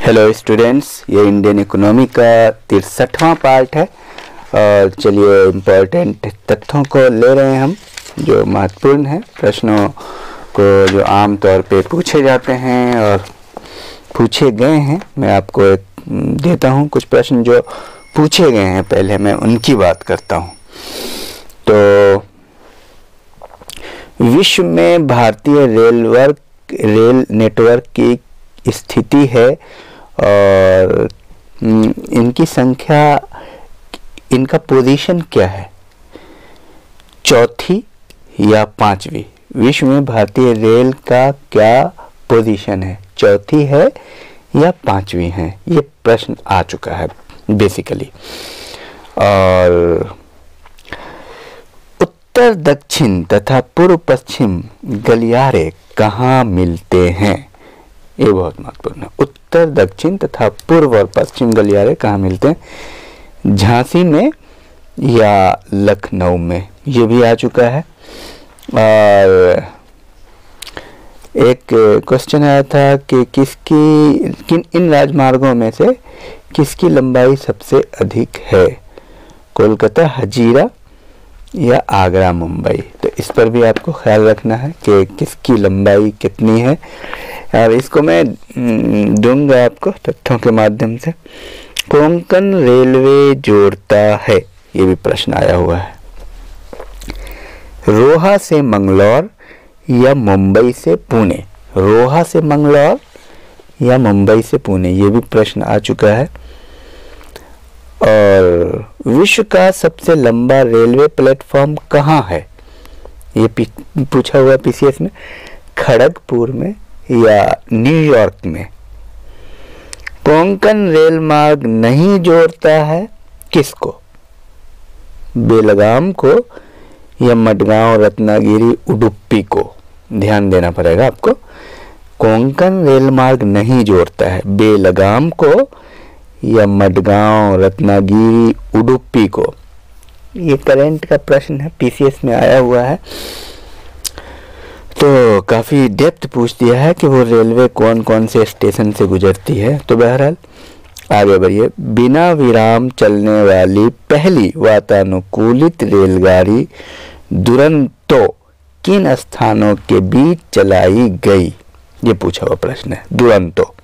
Hello students, ये Indian economy का 63वां part है। और चलिए इम्पोर्टेंट तथ्यों को ले रहे हैं हम, जो महत्वपूर्ण है, प्रश्नों को जो आम तौर पे पूछे जाते हैं और पूछे गए हैं। मैं आपको एक देता हूँ कुछ प्रश्न जो पूछे गए हैं, पहले मैं उनकी बात करता हूँ। तो विश्व में भारतीय रेल नेटवर्क की स्थिति है और इनकी संख्या, इनका पोजीशन क्या है, चौथी या पांचवी? विश्व में भारतीय रेल का क्या पोजीशन है, चौथी है या पांचवी है? ये प्रश्न आ चुका है बेसिकली। और उत्तर दक्षिण तथा पूर्व पश्चिम गलियारे कहाँ मिलते हैं? ये बहुत महत्वपूर्ण है। उत्तर दक्षिण तथा पूर्व और पश्चिम गलियारे कहाँ मिलते हैं? झांसी में या लखनऊ में? ये भी आ चुका है। और एक क्वेश्चन आया था कि किन इन राजमार्गों में से किसकी लंबाई सबसे अधिक है? कोलकाता हजीरा या आगरा मुंबई? तो इस पर भी आपको ख्याल रखना है कि किसकी लंबाई कितनी है। और इसको मैं दूंगा आपको तथ्यों के माध्यम से। कोंकण रेलवे जोड़ता है, ये भी प्रश्न आया हुआ है। रोहा से मंगलौर या मुंबई से पुणे? रोहा से मंगलौर या मुंबई से पुणे? ये भी प्रश्न आ चुका है। और विश्व का सबसे लंबा रेलवे प्लेटफॉर्म कहाँ है? ये पूछा हुआ पीसीएस में। खड़गपुर में या न्यूयॉर्क में? कोंकण रेल मार्ग नहीं जोड़ता है किसको? बेलगाम को या मडगांव रत्नागिरी उडुपी को? ध्यान देना पड़ेगा आपको। कोंकण रेल मार्ग नहीं जोड़ता है बेलगाम को या मडगांव रत्नागिरी उडुपी को? ये करंट का प्रश्न है, पीसीएस में आया हुआ है। तो काफ़ी डेप्थ पूछ दिया है कि वो रेलवे कौन कौन से स्टेशन से गुजरती है। तो बहरहाल आगे बढ़िए। बिना विराम चलने वाली पहली वातानुकूलित रेलगाड़ी दुरंतो किन स्थानों के बीच चलाई गई? ये पूछा हुआ प्रश्न है। दुरंतो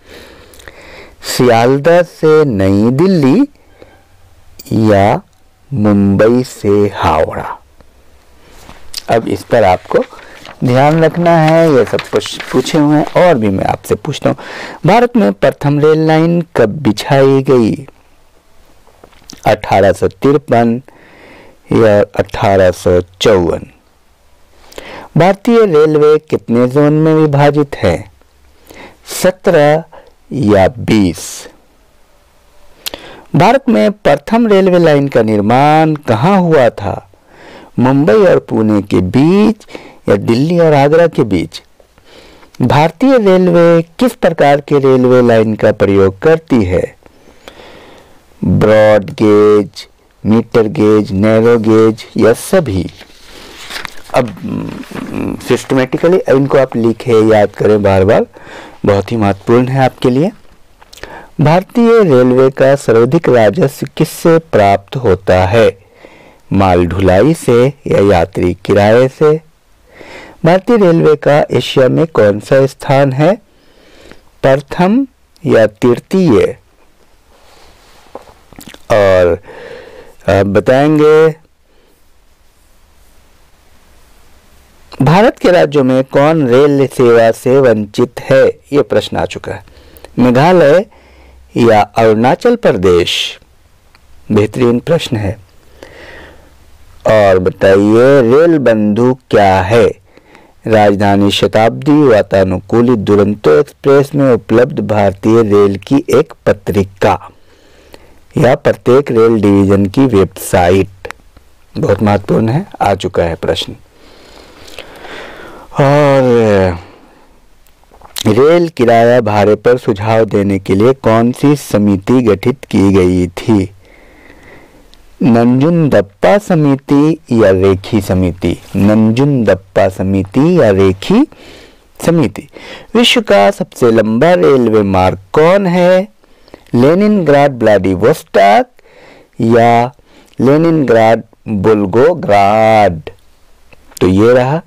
सियालदह से नई दिल्ली या मुंबई से हावड़ा? अब इस पर आपको ध्यान रखना है। ये सब पूछे हुए हैं। और भी मैं आपसे पूछता हूँ, भारत में प्रथम रेल लाइन कब बिछाई गई? 1853 या 1854? भारतीय रेलवे कितने जोन में विभाजित है? 17 या 20? भारत में प्रथम रेलवे लाइन का निर्माण कहाँ हुआ था? मुंबई और पुणे के बीच या दिल्ली और आगरा के बीच? भारतीय रेलवे किस प्रकार के रेलवे लाइन का प्रयोग करती है? Broad gauge, metre gauge, narrow gauge या सभी? अब सिस्टमेटिकली इनको आप लिखे, याद करें बार बार, बहुत ही महत्वपूर्ण है आपके लिए। भारतीय रेलवे का सर्वाधिक राजस्व किससे प्राप्त होता है? माल ढुलाई से या यात्री किराए से? भारतीय रेलवे का एशिया में कौन सा स्थान है? प्रथम या तृतीय? और बताएंगे भारत के राज्यों में कौन रेल सेवा से वंचित है? ये प्रश्न आ चुका है। मेघालय या अरुणाचल प्रदेश? बेहतरीन प्रश्न है। और बताइए रेल बंधु क्या है? राजधानी शताब्दी वातानुकूलित दुरंतो एक्सप्रेस में उपलब्ध भारतीय रेल की एक पत्रिका या प्रत्येक रेल डिवीजन की वेबसाइट? बहुत महत्वपूर्ण है, आ चुका है प्रश्न। और रेल किराया भाड़े पर सुझाव देने के लिए कौन सी समिति गठित की गई थी? नंजुंदप्पा समिति या रेखी समिति? नंजुंदप्पा समिति या रेखी समिति। विश्व का सबसे लंबा रेलवे मार्ग कौन है? लेनिनग्राड व्लादिवोस्टॉक या लेनिनग्राड वोल्गोग्राड। तो ये रहा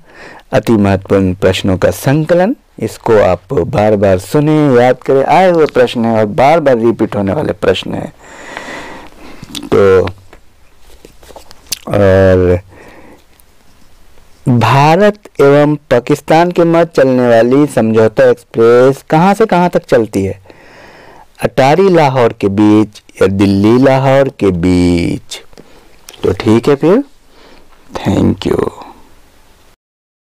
अति महत्वपूर्ण प्रश्नों का संकलन। इसको आप बार बार सुने, याद करें। आए हुए प्रश्न है और बार बार रिपीट होने वाले प्रश्न है। तो और भारत एवं पाकिस्तान के मध्य चलने वाली समझौता एक्सप्रेस कहाँ से कहाँ तक चलती है? अटारी लाहौर के बीच या दिल्ली लाहौर के बीच? तो ठीक है फिर, थैंक यू।